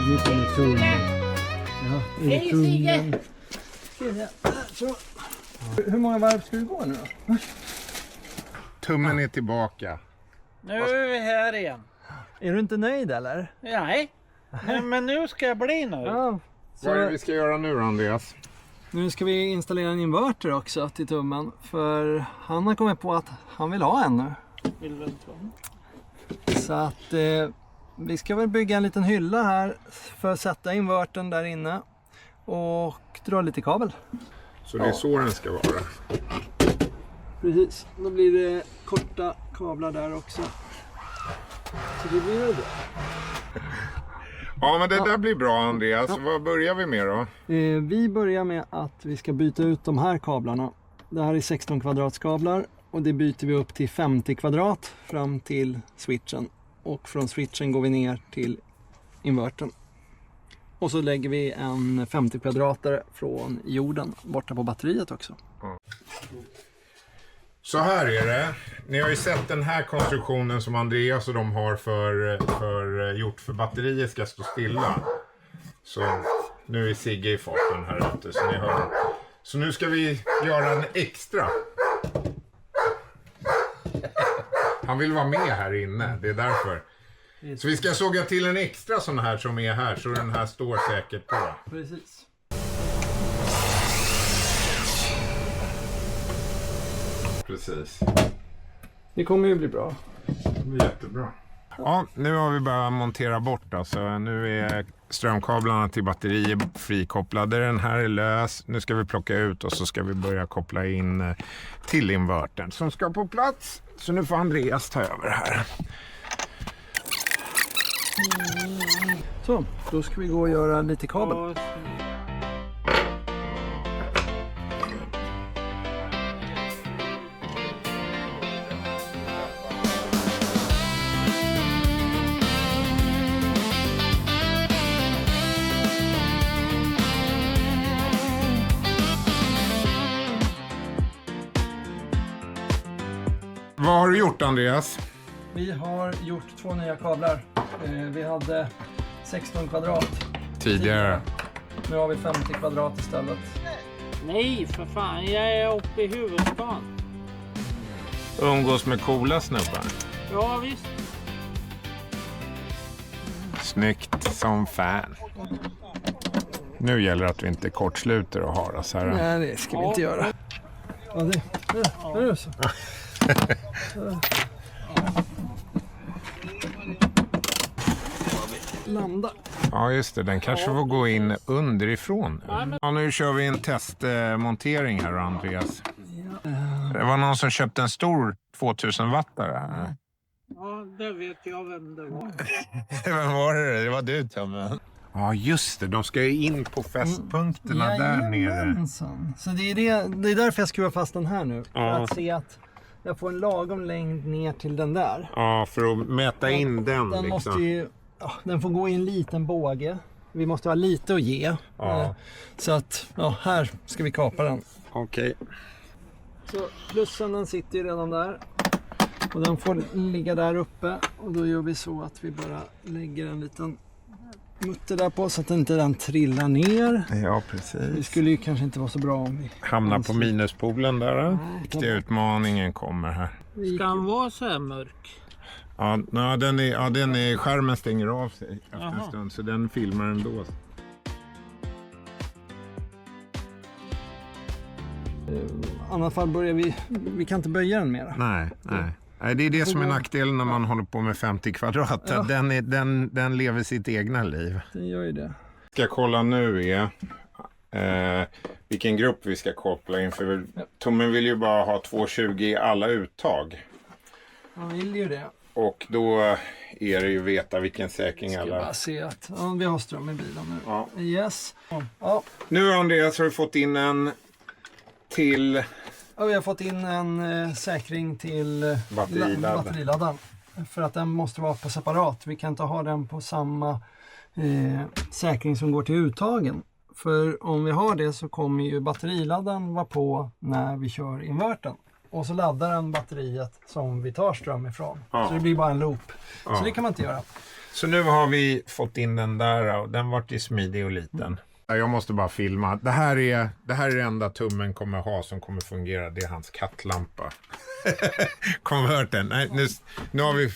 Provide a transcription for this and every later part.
Lite med tummen. Ja, i tummen. Så. Hur många varv ska du gå nu då? Tummen är tillbaka. Nu är vi här igen. Är du inte nöjd eller? Nej, men nu ska jag bli nöjd. Ja. Vad är det Så vi ska göra nu då, Andreas? nu ska vi installera en inverter också till tummen. För han har kommit på att han vill ha en nu. Vill du inte vara? Så att vi ska väl bygga en liten hylla här för att sätta invertern där inne. Och dra lite kabel. Så det är så den ska vara. Precis, då blir det korta kablar där också. Så det blir det bra. Ja, men det där blir bra, Andreas. Vad börjar vi med då? Vi börjar med att vi ska byta ut de här kablarna. Det här är 16 kvadratskablar och det byter vi upp till 50 kvadrat fram till switchen. Och från switchen går vi ner till invertern. Och så lägger vi en 50 kvadratare från jorden borta på batteriet också. Så här är det. Ni har ju sett den här konstruktionen som Andreas och de har gjort för batteriet ska stå stilla. Så nu är Sigge i farten här ute så ni hör. Så nu ska vi göra en extra. Han vill vara med här inne, det är därför. Så vi ska såga till en extra sån här som är här så den här står säkert på. Precis. Precis. Det kommer ju bli bra. Det blir jättebra. Ja, nu har vi börjat montera bort alltså. Nu är strömkablarna till batterier frikopplade. Den här är lös. Nu ska vi plocka ut och så ska vi börja koppla in till invertern som ska på plats. Så nu får Andreas ta över här. Så, då ska vi gå och göra lite kabel. Vad har du gjort, Andreas? Vi har gjort 2 nya kablar. Vi hade 16 kvadrat Tidigare. Nu har vi 50 kvadrat istället. Nej, för fan. Jag är uppe i huvudstaden. Umgås med coola snubbar. Ja, visst. Snyggt som fan. Nu gäller det att vi inte kortsluter och har oss här. Nej, det ska vi inte göra. Ja, det är så. Landa. Ja, just det. Den kanske får gå in underifrån. Ja, nu kör vi en testmontering här, Andreas. Det var någon som köpte en stor 2000-wattare. Ja, det vet jag vem det var. Vem var det? Det var du, Tommy. Ja, just det. De ska ju in på fästpunkterna där nere. Så det är därför jag skruvar fast den här nu. För att se att jag får en lagom längd ner till den där. Ja, för att mäta in den liksom. Måste ju, den får gå i en liten båge. Vi måste ha lite att ge. Ja. Så att, här ska vi kapa den. Okej. Så plussen den sitter ju redan där. Och den får ligga där uppe. Och då gör vi så att vi bara lägger en liten mutter där på så att inte den trillar ner. Ja, precis. Det skulle ju kanske inte vara så bra om vi hamnar på minuspolen där. Riktiga utmaningen kommer här. Ska han vara så här mörk? Ja, den är skärmen stänger av sig efter en stund så den filmar ändå. I annat fall börjar vi kan inte böja den mer. Nej. Det är det som är nackdelen när man håller på med 50 kvadrat. Ja. Den lever sitt egna liv. Den gör ju det. Ska kolla nu vilken grupp vi ska koppla in. För Tommen vill ju bara ha 220 i alla uttag. Han vill ju det. Och då är det ju veta vilken säkring alla... Ska bara se att vi har ström i bilen nu. Ja. Yes. Ja. Nu, Andreas, har vi fått in en till... Ja, vi har fått in en säkring till batteriladdaren. För att den måste vara på separat. Vi kan inte ha den på samma säkring som går till uttagen. För om vi har det så kommer ju batteriladdaren vara på när vi kör invertern. Och så laddar den batteriet som vi tar ström ifrån. Så det blir bara en loop. Så det kan man inte göra. Så nu har vi fått in den där och den vart ju smidig och liten. Jag måste bara filma. Det här är det enda tummen kommer ha som kommer fungera. Det är hans kattlampa. Konverten. Nej, nu har vi...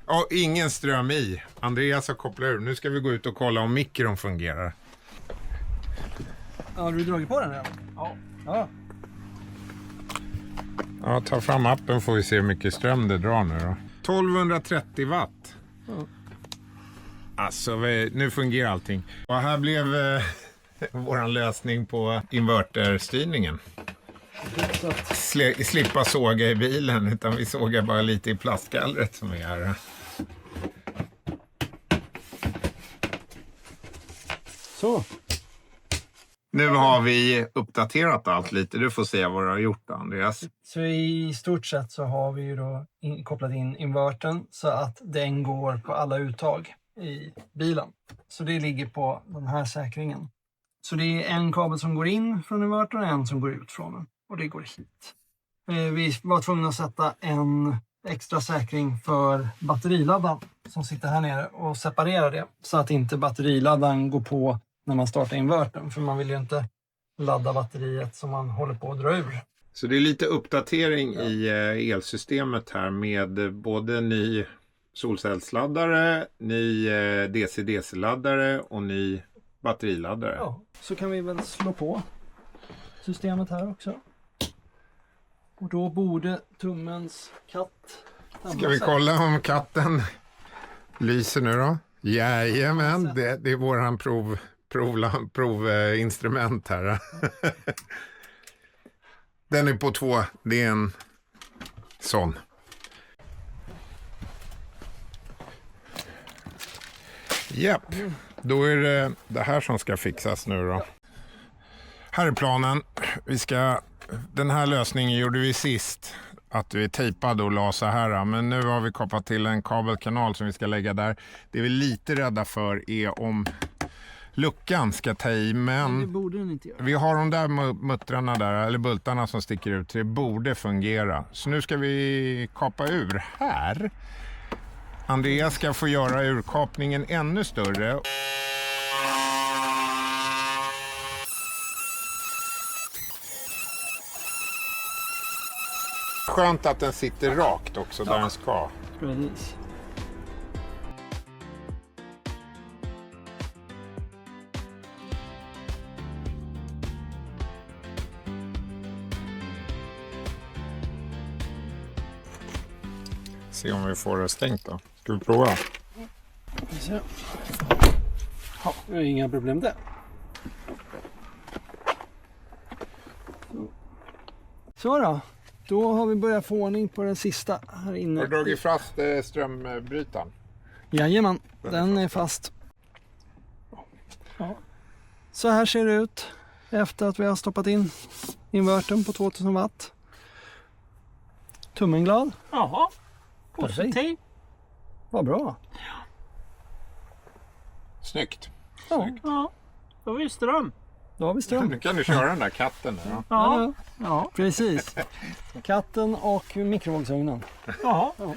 Ja, ingen ström i. Andreas har kopplat ur. Nu ska vi gå ut och kolla om mikron fungerar. Har du dragit på den redan? Ja. Ja, ta fram appen får vi se hur mycket ström det drar nu då. 1230 watt. Ja. Alltså, nu fungerar allting. Och här blev våran lösning på inverterstyrningen. Slippa såga i bilen, utan vi sågar bara lite i plastgallret som är här. Så. Nu har vi uppdaterat allt lite. Du får se vad du har gjort, Andreas. Så i stort sett så har vi ju då kopplat in invertern så att den går på alla uttag i bilen. Så det ligger på den här säkringen. Så det är en kabel som går in från invertern och en som går ut från den. Och det går hit. Vi var tvungna att sätta en extra säkring för batteriladdaren som sitter här nere och separera det. Så att inte batteriladdaren går på när man startar invertern. För man vill ju inte ladda batteriet som man håller på att dra ur. Så det är lite uppdatering i elsystemet här med både ny solcellsladdare, ny DC-DC-laddare och ny batteriladdare. Ja, så kan vi väl slå på systemet här också. Och då borde tummens katt... Ska vi kolla om katten lyser nu då? Jajamän, det är våran provinstrument här. Den är på 2, det är en sån. Japp, då är det här som ska fixas nu då. Här är planen. Den här lösningen gjorde vi sist. Att vi tejpade och la så här. Men nu har vi kopplat till en kabelkanal som vi ska lägga där. Det vi är lite rädda för är om luckan ska ta i. Men det borde den inte göra. Vi har de där muttrarna där, eller bultarna som sticker ut. Det borde fungera. Så nu ska vi kapa ur här. Andreas ska få göra urkapningen ännu större. Skönt att den sitter rakt också där den ska. Precis. Se om vi får det stängt då. Ska vi prova? Ja, det är inga problem där. Så då. Då har vi börjat få ordning på den sista här inne. Har du dragit fast strömbrytaren? Jajamän, den är fast. Ja. Så här ser det ut efter att vi har stoppat in invertern på 2000 watt. Tummen glad. Jaha, positiv. Vad bra. Snyggt. Ja, Ja, då har vi ström. då har vi ström. Nu kan du köra den där katten nu då. Ja, ja. Precis. Katten och mikrovågsugnen. Jaha. Ja.